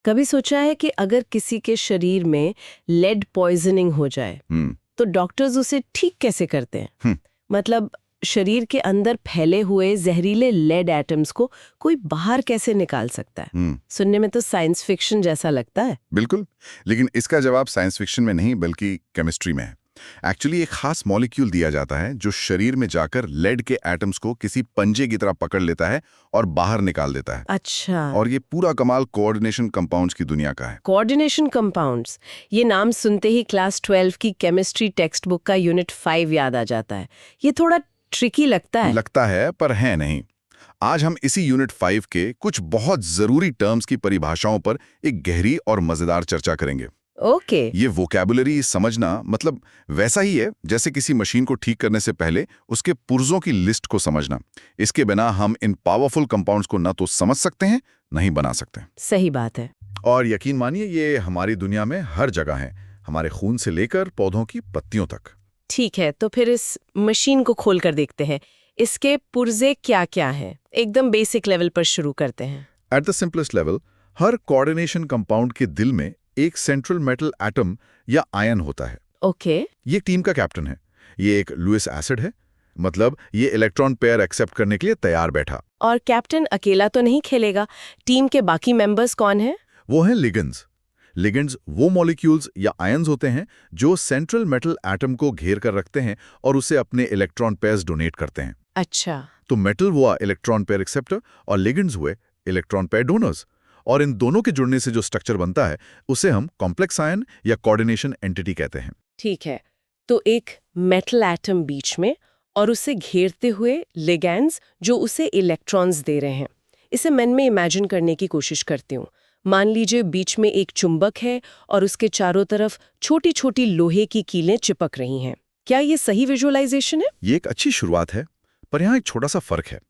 कभी सोचा है कि अगर किसी के शरीर में लेड पॉइजनिंग हो जाए तो डॉक्टर्स उसे ठीक कैसे करते हैं? मतलब शरीर के अंदर फैले हुए जहरीले लेड एटम्स को कोई बाहर कैसे निकाल सकता है? सुनने में तो साइंस फिक्शन जैसा लगता है। बिल्कुल, लेकिन इसका जवाब साइंस फिक्शन में नहीं बल्कि केमिस्ट्री में है। एक्चुअली एक खास मॉलिक्यूल दिया जाता है जो शरीर में जाकर लेड के एटम्स को किसी पंजे की तरह पकड़ लेता है और बाहर निकाल देता है। अच्छा, और ये पूरा कमाल कोऑर्डिनेशन कंपाउंड्स की दुनिया का है। कोऑर्डिनेशन कंपाउंड्स, ये नाम सुनते ही क्लास 12 की केमिस्ट्री टेक्स्ट बुक का यूनिट 5 याद आ जाता है। ये थोड़ा ट्रिकी लगता है पर है नहीं। आज हम इसी यूनिट 5 के कुछ बहुत जरूरी टर्म्स की परिभाषाओं पर एक गहरी और मजेदार चर्चा करेंगे। ओके। ये वोकैबुलरी समझना मतलब वैसा ही है जैसे किसी मशीन को ठीक करने से पहले उसके पुर्जों की लिस्ट को समझना। इसके बिना हम इन पावरफुल कंपाउंड्स को ना तो समझ सकते हैं, नहीं बना सकते। सही बात है। और यकीन मानिए ये हमारी दुनिया में हर जगह है, हमारे खून से लेकर पौधों की पत्तियों तक। ठीक है, तो फिर इस मशीन को खोल कर देखते हैं। इसके पुर्जे क्या-क्या हैं? एकदम बेसिक लेवल पर शुरू करते हैं। At the simplest level, her coordination compound के दिल में एक सेंट्रल मेटल एटम या आयन होता है। ओके। ये टीम का कैप्टन है। ये एक लुईस एसिड है, मतलब ये इलेक्ट्रॉन पेयर एक्सेप्ट करने के लिए तैयार बैठा। और कैप्टन अकेला तो नहीं खेलेगा, टीम के बाकी मेंबर्स कौन हैं? वो हैं लिगेंड्स। लिगेंड्स वो मॉलिक्यूल्स या आयन्स होते हैं जो सेंट्रल मेटल एटम को घेर कर रखते हैं और उसे अपने इलेक्ट्रॉन पेयर्स डोनेट करते हैं। अच्छा। तो मेटल हुआ इलेक्ट्रॉन पेयर एक्सेप्टर और लिगेंड्स हुए इलेक्ट्रॉन पेयर डोनर्स। और इन दोनों के जुड़ने से जो स्ट्रक्चर बनता है उसे हम कॉम्प्लेक्स आयन या कोऑर्डिनेशन एंटिटी कहते हैं। ठीक है, तो एक मेटल एटम बीच में और उसे घेरते हुए लिगैंड्स जो उसे इलेक्ट्रॉन्स दे रहे हैं। इसे मन में इमेजिन करने की कोशिश करती हूँ। मान लीजिए बीच में एक चुंबक है और उसके चारों तरफ छोटी छोटी लोहे की कीलें चिपक रही हैं। क्या ये सही विजुअलाइजेशन है? ये एक अच्छी शुरुआत है, पर यहाँ एक छोटा सा फर्क है।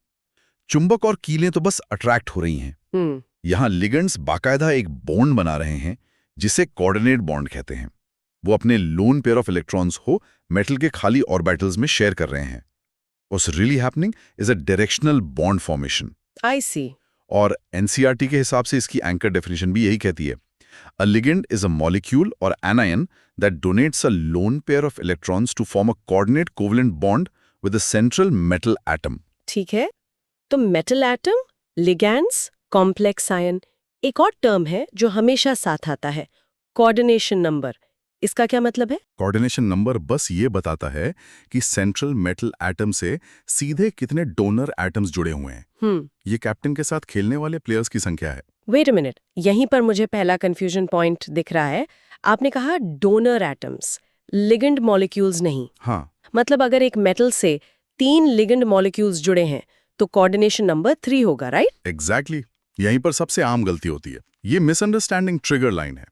चुंबक और कीलें तो बस अट्रैक्ट हो रही हैं। यहाँ लिगेंड्स बाकायदा एक बॉन्ड बना रहे हैं जिसे कोऑर्डिनेट बॉन्ड कहते हैं। वो अपने लोन पेयर ऑफ इलेक्ट्रॉन्स को मेटल के खाली ऑर्बिटल्स में शेयर कर रहे हैं। What's really happening is a directional bond formation. I see. और एनसीईआरटी के हिसाब से इसकी एंकर डेफिनेशन भी यही कहती है। A ligand is a molecule or anion that donates a lone pair of electrons to form a coordinate covalent bond with a central metal atom. ठीक है, तो metal atom, ligands, complex ion, एक और term है जो हमेशा साथ आता है, कोऑर्डिनेशन नंबर। इसका क्या मतलब है? कोऑर्डिनेशन नंबर बस ये बताता है कि सेंट्रल मेटल एटम से सीधे कितने डोनर एटम्स जुड़े हुए हैं। ये कैप्टन के साथ खेलने वाले प्लेयर्स की संख्या है। वेट अ मिनट, यहीं पर मुझे पहला कंफ्यूजन पॉइंट दिख रहा है। आपने कहा डोनर एटम्स, लिगेंड मॉलिक्यूल्स नहीं। हाँ, मतलब अगर एक मेटल से 3 लिगेंड मॉलिक्यूल्स जुड़े हैं तो कोऑर्डिनेशन नंबर 3 होगा, राइट? एग्जैक्टली। यहीं पर सबसे आम गलती होती है। ये मिसअंडरस्टैंडिंग ट्रिगर लाइन है।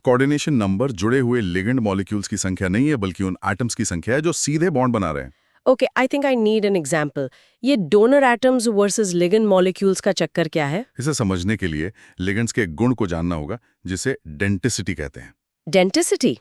कोऑर्डिनेशन नंबर जुड़े हुए लिगेंड मॉलिक्यूल्स की संख्या नहीं है बल्कि उन एटम्स की संख्या है जो सीधे बॉन्ड बना रहे हैं। Okay, I think I need an example. ये donor atoms versus ligand molecules का चक्कर क्या है? इसे समझने के लिए लिगेंड्स के गुण को जानना होगा जिसे डेंटिसिटी कहते हैं। डेंटिसिटी?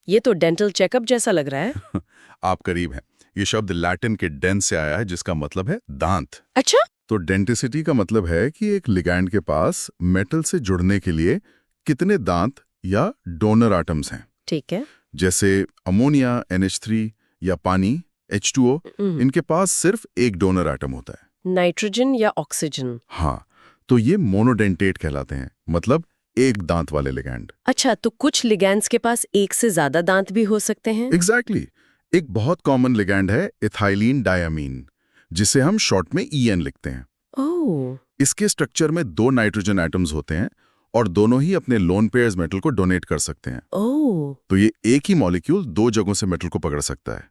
ये तो डेंटल चेकअप जैसा लग रहा है। आप करीब हैं। ये शब्द लैटिन के डेंस से आया है जिसका मतलब है दांत। अच्छा। तो डेंटिसिटी का मतलब है कि एक लिगैंड के पास मेटल से जुड़ने के लिए कितने दांत या डोनर एटम्स हैं। ठीक है। जैसे अमोनिया NH3 या पानी H2O, इनके पास सिर्फ एक डोनर एटम होता है। नाइट्रोजन या ऑक्सीजन? हाँ, तो ये मोनोडेंटेट कहलाते हैं, मतलब एक दांत वाले लिगैंड। अच्छा, तो कुछ लिगैंड्स के पास एक से ज्यादा दांत भी हो सकते हैं? एग्जैक्टली। एक बहुत कॉमन लिगैंड है इथाइलिन डायमीन, जिसे हम शॉर्ट में EN लिखते हैं। ओह। इसके स्ट्रक्चर में 2 नाइट्रोजन एटम्स होते हैं और दोनों ही अपने लोन पेयर्स मेटल को डोनेट कर सकते हैं। ओह। तो ये एक ही मॉलिक्यूल 2 जगहों से मेटल को पकड़ सकता है।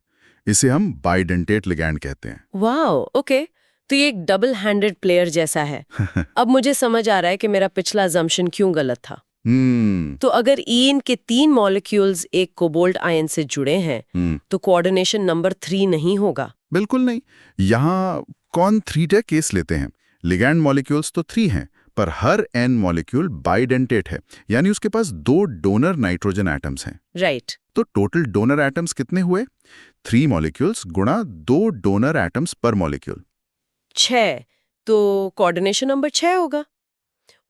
इसे हम बाइडेंटेट लिगैंड कहते हैं। Wow, okay. तो ये एक डबल हैंडेड प्लेयर जैसा है। अब मुझे समझ आ रहा है कि मेरा पिछला अजम्पशन क्यों गलत था। तो अगर ईन के 3 मॉलिक्यूल्स एक कोबाल्ट आयन से जुड़े हैं तो कोऑर्डिनेशन नंबर 3 नहीं होगा? बिल्कुल नहीं। यहाँ कौन 3 केस लेते हैं। लिगैंड मॉलिक्यूल्स तो 3 हैं, पर हर N मॉलिक्यूल बाइडेंटेट है, यानी उसके पास 2 डोनर नाइट्रोजन एटम्स हैं। राइट। तो टोटल डोनर एटम्स कितने हुए? 3 मॉलिक्यूल्स गुणा 2 डोनर एटम्स पर मॉलिक्यूल। 6। तो कोऑर्डिनेशन नंबर 6 होगा।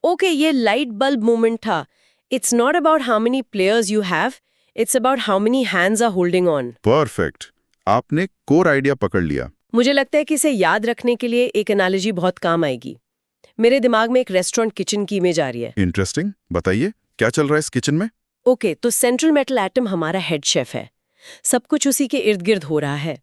ओके, ये लाइट बल्ब मोमेंट था. It's not about how many players you have, it's about how many hands are holding on. Perfect, आपने कोर आइडिया पकड़ लिया। मुझे लगता है कि इसे याद रखने के लिए एक एनालॉजी बहुत काम आएगी. मेरे दिमाग में एक रेस्टोरेंट किचन की इमेज आ रही है. इंटरेस्टिंग, बताइए क्या चल रहा है इस किचन में? ओके, तो सेंट्रल मेटल एटम हमारा हेड शेफ है. सब कुछ उसी के इर्द गिर्द हो रहा है.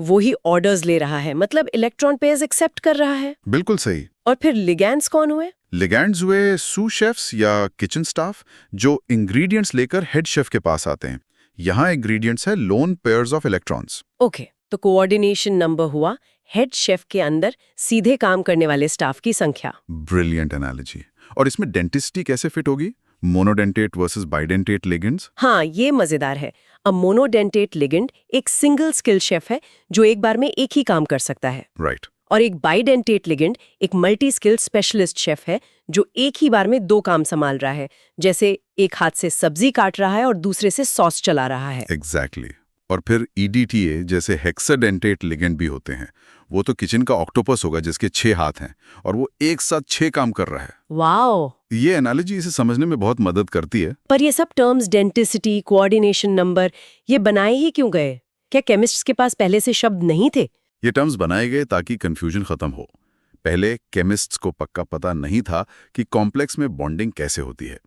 वो ही ऑर्डर्स ले रहा है, मतलब इलेक्ट्रॉन पेयर्स एक्सेप्ट कर रहा है. बिल्कुल सही। और फिर लिगैंड्स कौन हुए? लिगैंड्स हुए सू शेफ्स या किचन स्टाफ जो इंग्रेडिएंट्स लेकर हेड शेफ के पास आते हैं। यहाँ इंग्रेडिएंट्स है lone pairs of electrons. Okay, तो कोऑर्डिनेशन नंबर हुआ हेड शेफ के अंदर सीधे काम करने वाले स्टाफ की संख्या. Brilliant analogy. और इसमें डेंटिसिटी कैसे फिट होगी? Monodentate versus bidentate ligands. हाँ, ये मजेदार है. अब मोनोडेंटेट लिगेंड एक सिंगल स्किल शेफ है जो एक बार में एक ही काम कर सकता है. राइट। और एक बाइडेंटेट लिगेंड एक मल्टी स्किल स्पेशलिस्ट शेफ है जो एक ही बार में दो काम संभाल रहा है, जैसे एक हाथ से सब्जी काट रहा है और दूसरे से सॉस चला रहा है. एग्जैक्टली। और फिर EDTA जैसे हेक्साडेंटेट लिगेंड भी होते हैं। वो तो किचन का ऑक्टोपस होगा जिसके 6 हाथ हैं और वो एक साथ 6 काम कर रहा है. वाओ! ये एनालॉजी इसे समझने में बहुत मदद करती है। पर ये सब टर्म्स डेंटिसिटी, कोऑर्डिनेशन नंबर, ये बनाए ही क्यों गए? क्या केमिस्ट्स के पास पहले से शब्द नहीं थे? ये टर्म्स बनाए गए ताकि कंफ्यूजन खत्म हो। पहले केमिस्ट्स को पक्का पता नहीं था कि कॉम्प्लेक्स में बॉन्डिंग कैसे होती है।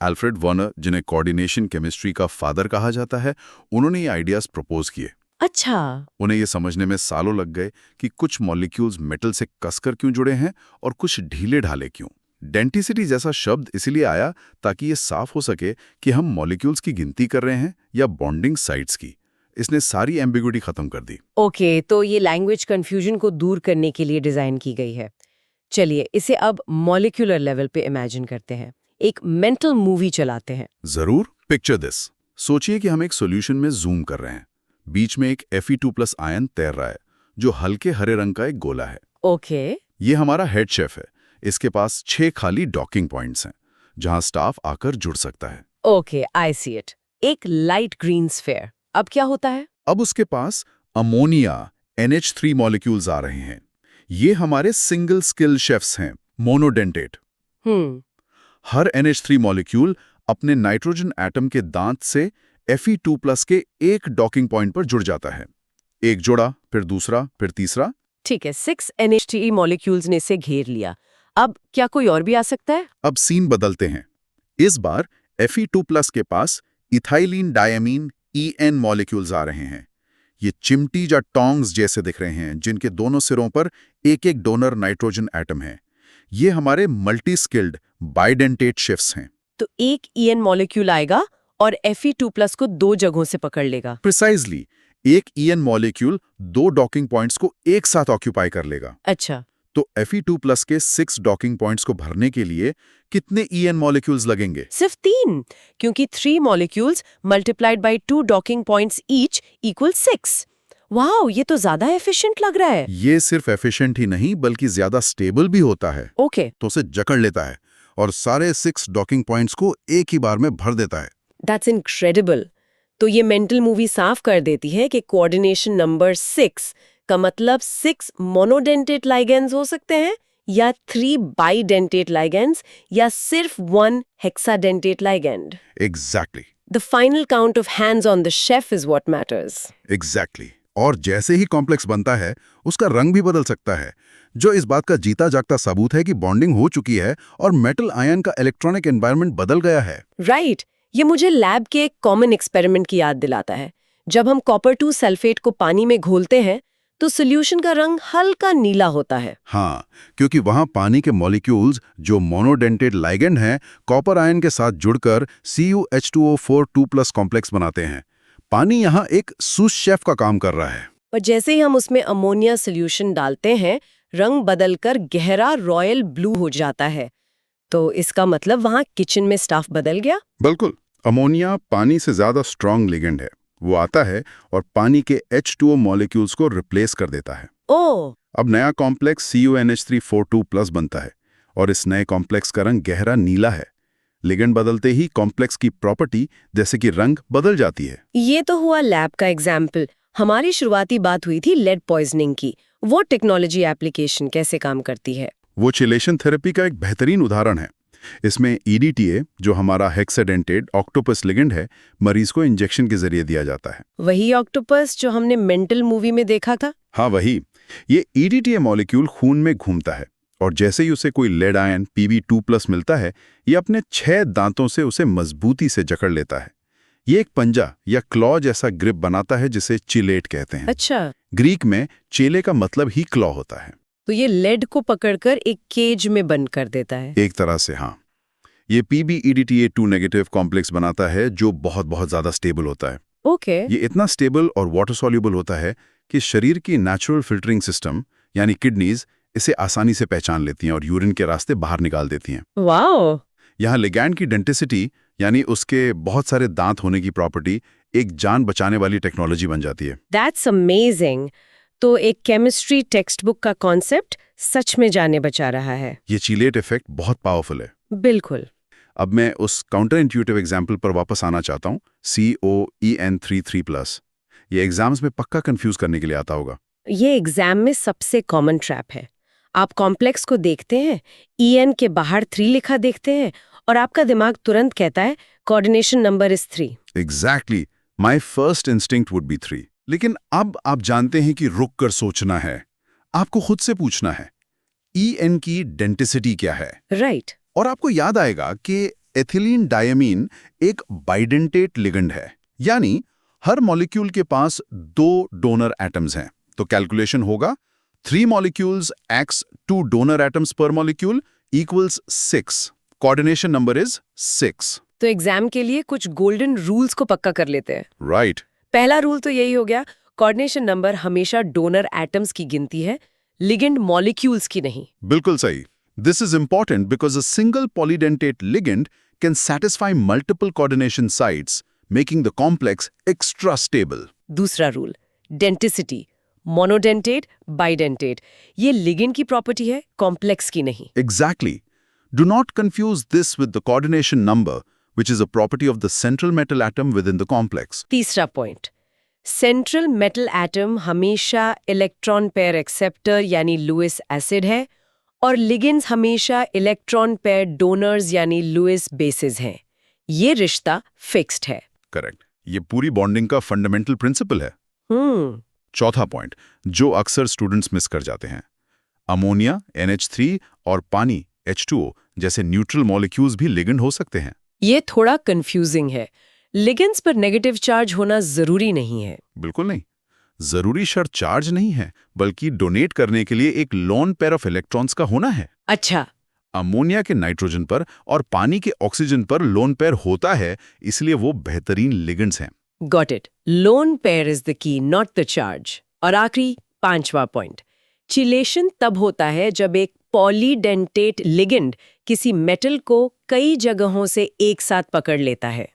अल्फ्रेड वर्नर, जिन्हें कोऑर्डिनेशन केमिस्ट्री का फादर कहा जाता है, उन्होंने ये आइडियाज प्रपोज किए। अच्छा। उन्हें ये समझने में सालों लग गए कि कुछ मॉलिक्यूल्स मेटल से कसकर क्यों जुड़े हैं और कुछ ढीले ढाले क्यों। डेंटिसिटी जैसा शब्द इसलिए आया ताकि ये साफ हो सके कि हम मॉलिक्यूल्स की गिनती कर रहे हैं या बॉन्डिंग साइट्स की। इसने सारी एम्बिग्युइटी खत्म कर दी। ओके, तो ये लैंग्वेज कंफ्यूजन को दूर करने के लिए डिजाइन की गई है. चलिए इसे अब मॉलिक्यूलर लेवल पे इमेजिन करते हैं. एक मेंटल मूवी चलाते हैं. जरूर। Picture this. सोचिए कि हम एक सॉल्यूशन में जूम कर रहे हैं। बीच में एक Fe2+ आयन तैर रहा है जो हल्के हरे रंग का एक गोला है। ओके. ये हमारा हेड शेफ है। इसके पास 6 खाली डॉकिंग पॉइंट्स हैं जहां स्टाफ आकर जुड़ सकता है। Okay, I see it. एक लाइट ग्रीन स्फीयर. अब क्या होता है? अब उसके पास अमोनिया NH3 मॉलिक्यूल्स आ रहे हैं। ये हमारे सिंगल स्किल शेफ्स हैं, मोनोडेंटेट। हर NH3 मॉलिक्यूल अपने नाइट्रोजन एटम के दांत से Fe2+ के एक डॉकिंग पॉइंट पर जुड़ जाता है। एक जोड़ा, फिर दूसरा, फिर तीसरा। ठीक है, 6 NH3 मॉलिक्यूल्स ने इसे घेर लिया. अब क्या कोई और भी आ सकता है? अब सीन बदलते हैं। इस बार Fe2+ के पास इथाइलिन डायमीन EN मॉलिक्यूल्स आ रहे हैं। ये चिमटी या टोंग्स जैसे दिख रहे हैं, जिनके दोनों सिरों पर एक एक डोनर नाइट्रोजन एटम है। ये हमारे मल्टी स्किल्ड बाइडेंटेट शेफ्स हैं। तो एक EN मॉलिक्यूल आएगा और Fe2+ को 2 जगहों से पकड़ लेगा. प्रिसाइजली, एक EN मॉलिक्यूल 2 डॉकिंग पॉइंट्स को एक साथ ऑक्यूपाई कर लेगा। अच्छा. तो Fe2+ के 6 डॉकिंग पॉइंट्स को भरने के लिए कितने EN मॉलिक्यूल्स लगेंगे? सिर्फ 3, क्योंकि 3 molecules multiplied by 2 docking points each equal 6. Wow, ये तो ज्यादा एफिशिएंट लग रहा है. ये सिर्फ एफिशिएंट ही नहीं बल्कि ज्यादा स्टेबल भी होता है। ओके. तो उसे जकड़ लेता है और सारे 6 डॉकिंग पॉइंट्स को एक ही बार में भर देता है। That's incredible. तो ये मेंटल मूवी साफ कर देती है कि कोऑर्डिनेशन नंबर 6 का मतलब 6 मोनोडेंटेट लाइगेंड्स हो सकते हैं या 3 बाइडेंटेट लाइगेंड्स या सिर्फ 1 hexadentate ligand. Exactly. The final count of hands on the chef is what matters. Exactly. और जैसे ही कॉम्प्लेक्स बनता है उसका रंग भी बदल सकता है, जो इस बात का जीता जागता सबूत है कि बॉन्डिंग हो चुकी है और मेटल आयन का इलेक्ट्रॉनिक एनवायरनमेंट बदल गया है। राइट. ये मुझे लैब के एक कॉमन एक्सपेरिमेंट की याद दिलाता है. जब हम कॉपर 2 सल्फेट को पानी में घोलते हैं तो सोल्यूशन का रंग हल्का नीला होता है. हाँ, क्योंकि वहां पानी के मॉलिक्यूल्स जो मोनोडेंटेट लाइगेंड हैं कॉपर आयन के साथ जुड़कर CuH2O4 2+ कॉम्प्लेक्स बनाते हैं। पानी यहाँ एक सूस शेफ का काम कर रहा है। पर जैसे ही हम उसमें अमोनिया सोल्यूशन डालते हैं, रंग बदलकर गहरा रॉयल ब्लू हो जाता है. तो इसका मतलब वहां किचन में स्टाफ बदल गया? बिल्कुल। अमोनिया पानी से ज्यादा स्ट्रॉन्ग लिगेंड है। वो आता है और पानी के H2O मॉलिक्यूल्स को रिप्लेस कर देता है। ओह! अब नया कॉम्प्लेक्स CuNH3 4 2+ बनता है और इस नए कॉम्प्लेक्स का रंग गहरा नीला है। लिगेंड बदलते ही कॉम्प्लेक्स की प्रॉपर्टी जैसे कि रंग बदल जाती है। ये तो हुआ लैब का एग्जाम्पल. हमारी शुरुआती बात हुई थी लेड पॉइजनिंग की. वो टेक्नोलॉजी एप्लीकेशन कैसे काम करती है? वो चिलेशन थेरेपी का एक बेहतरीन उदाहरण है। इसमें EDTA, जो हमारा हेक्साडेंटेट ऑक्टोपस लिगेंड है, मरीज को इंजेक्शन के जरिए दिया जाता है। वही ऑक्टोपस जो हमने मेंटल मूवी में देखा था? हाँ, वही। ये EDTA मॉलिक्यूल खून में घूमता है और जैसे ही उसे कोई लेड आयन Pb2+ मिलता है, ये अपने 6 दांतों से उसे मजबूती से जकड़ लेता है। ये एक पंजा या क्लॉ जैसा ग्रिप बनाता है जिसे चिलेट कहते हैं। अच्छा, ग्रीक में चेले का मतलब ही क्लॉ होता है। तो ये लेड को पकड़कर एक केज में बंद कर देता है। एक तरह से हाँ। ये PbEDTA2 नेगेटिव कॉम्प्लेक्स बनाता है जो बहुत बहुत ज्यादा स्टेबल होता है। ओके। ये इतना स्टेबल और वाटर सॉल्युबल होता है कि शरीर की नेचुरल फिल्टरिंग सिस्टम यानी किडनीज इसे आसानी से पहचान लेती हैं और यूरिन के रास्ते बाहर निकाल देती हैं। वाओ! यहाँ लिगैंड की डेंटिसिटी यानी उसके बहुत सारे दांत होने की प्रॉपर्टी एक जान बचाने वाली टेक्नोलॉजी बन जाती है। That's amazing. तो एक केमिस्ट्री टेक्स्ट बुक का कॉन्सेप्ट सच में जाने बचा रहा है। ये चीलेट इफेक्ट बहुत पावरफुल है। बिल्कुल। अब मैं उस काउंटर इंट्यूटिव एग्जाम्पल पर वापस आना चाहता हूँ, COEN33+। ये एग्जाम्स में पक्का कंफ्यूज करने के लिए आता होगा। ये एग्जाम में सबसे कॉमन ट्रैप है। आप कॉम्प्लेक्स को देखते हैं, EN के बाहर 3 लिखा देखते हैं और आपका दिमाग तुरंत कहता है coordination number is 3। Exactly, my first instinct would be 3। लेकिन अब आप जानते हैं कि रुक कर सोचना है। आपको खुद से पूछना है, EN की डेंटिसिटी क्या है? राइट। और आपको याद आएगा कि एथिलीन डायमीन एक बाइडेंटेट लिगेंड है, यानी हर मॉलिक्यूल के पास 2 डोनर एटम्स हैं। तो कैलकुलेशन होगा 3 मॉलिक्यूल्स x 2 डोनर एटम्स पर molecule equals 6। Coordination number is 6। तो एग्जाम के लिए कुछ गोल्डन रूल्स को पक्का कर लेते हैं। राइट। पहला रूल तो यही हो गया, कोऑर्डिनेशन नंबर हमेशा डोनर एटम्स की गिनती है, लिगेंड मॉलिक्यूल्स की नहीं। बिल्कुल सही। This is important because a single polydentate ligand can satisfy multiple coordination sites, making the complex extra stable. दूसरा रूल, डेंटिसिटी, मोनोडेंटेट, बाइडेंटेट, ये लिगेंड की प्रॉपर्टी है, कॉम्प्लेक्स की नहीं। Exactly. Do not confuse this with the coordination number, which is a property of the central metal atom within the complex. तीसरा point, central metal atom हमेशा electron pair acceptor यानी Lewis acid है और ligands हमेशा electron pair donors यानी Lewis basis हैं। ये रिश्ता फिक्स्ड है। करेक्ट। ये पूरी बॉन्डिंग का फंडामेंटल प्रिंसिपल है। चौथा पॉइंट, जो अक्सर स्टूडेंट्स मिस कर जाते हैं, अमोनिया NH3 और पानी H2O जैसे न्यूट्रल मॉलिक्यूल्स भी लिगेंड हो सकते हैं। ये थोड़ा कंफ्यूजिंग है। लिगेंड्स पर नेगेटिव चार्ज होना जरूरी नहीं है। बिल्कुल नहीं। जरूरी शर्त चार्ज नहीं है, बल्कि डोनेट करने के लिए एक लोन पेयर ऑफ इलेक्ट्रॉन्स का होना है। अच्छा। अमोनिया के नाइट्रोजन पर और पानी के ऑक्सीजन पर लोन पेयर होता है, इसलिए वो बेहतरीन लिगेंड्स हैं। Got it. Lone pair is the key, not the charge. और आखिरी 5वां पॉइंट, चिलेशन तब होता है जब एक पॉलीडेंटेट लिगेंड किसी मेटल को कई जगहों से एक साथ पकड़ लेता है।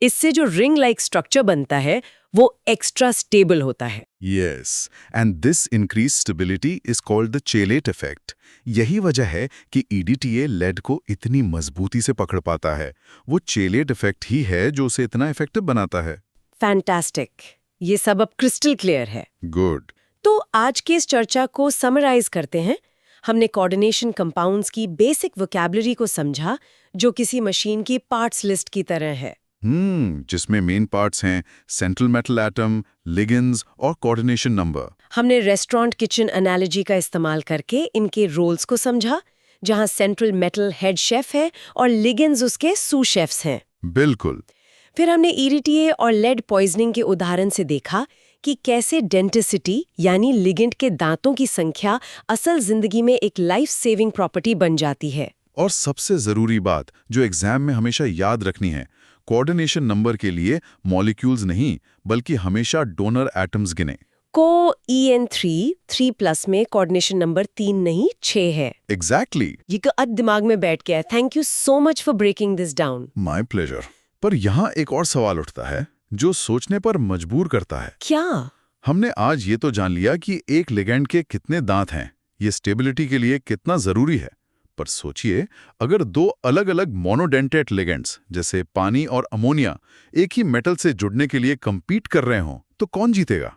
इससे जो रिंग लाइक स्ट्रक्चर बनता है वो एक्स्ट्रा स्टेबल होता है। Yes, and this increased stability is called the chelate effect. यही वजह है कि EDTA लेड को इतनी मजबूती से पकड़ पाता है। वो चेलेट इफेक्ट ही है जो उसे इतना इफेक्टिव बनाता है। फैंटास्टिक। ये सब अब क्रिस्टल क्लियर है। गुड। तो आज की इस चर्चा को समराइज करते हैं। हमने कोऑर्डिनेशन कंपाउंड्स की बेसिक वोकैबुलरी को समझा, जो किसी मशीन की पार्ट्स लिस्ट की तरह है। जिसमें मेन पार्ट्स हैं सेंट्रल मेटल एटम, लिगेंड्स और कोऑर्डिनेशन नंबर। हमने रेस्टोरेंट किचन एनालॉजी का इस्तेमाल करके इनके रोल्स को समझा, जहां सेंट्रल मेटल हेड शेफ है और लिगेंड्स उसके सू शेफ्स हैं। बिल्कुल। फिर हमने EDTA और लेड पॉइजनिंग के उदाहरण से देखा कि कैसे डेंटिसिटी यानी लिगेंड के दांतों की संख्या असल जिंदगी में एक लाइफ सेविंग प्रॉपर्टी बन जाती है। और सबसे जरूरी बात जो एग्जाम में हमेशा याद रखनी है, कोऑर्डिनेशन नंबर के लिए मॉलिक्यूल्स नहीं बल्कि हमेशा डोनर एटम्स गिने। EN3 में कोऑर्डिनेशन नंबर 3 नहीं 6 है। एग्जैक्टली। ये अब दिमाग में बैठ गया। Thank you so much for breaking this down. My pleasure. पर यहाँ एक और सवाल उठता है जो सोचने पर मजबूर करता है। क्या? हमने आज ये तो जान लिया कि एक लिगेंड के कितने दांत हैं, ये स्टेबिलिटी के लिए कितना जरूरी है। पर सोचिए, अगर 2 अलग-अलग मोनोडेंटेट लिगेंड्स जैसे पानी और अमोनिया एक ही मेटल से जुड़ने के लिए कंपीट कर रहे हों, तो कौन जीतेगा?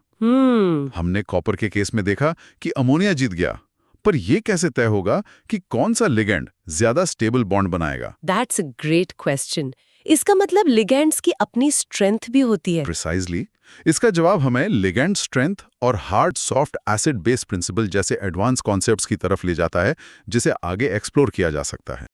हमने कॉपर के केस में देखा कि अमोनिया जीत गया, पर यह कैसे तय होगा कि कौन सा लिगेंड ज्यादा स्टेबल बॉन्ड बनाएगा? That's a great question. इसका मतलब लिगेंड्स की अपनी स्ट्रेंथ भी होती है। प्रिसाइजली। इसका जवाब हमें लिगेंड स्ट्रेंथ और hard soft acid base principle जैसे एडवांस कॉन्सेप्ट्स की तरफ ले जाता है, जिसे आगे एक्सप्लोर किया जा सकता है।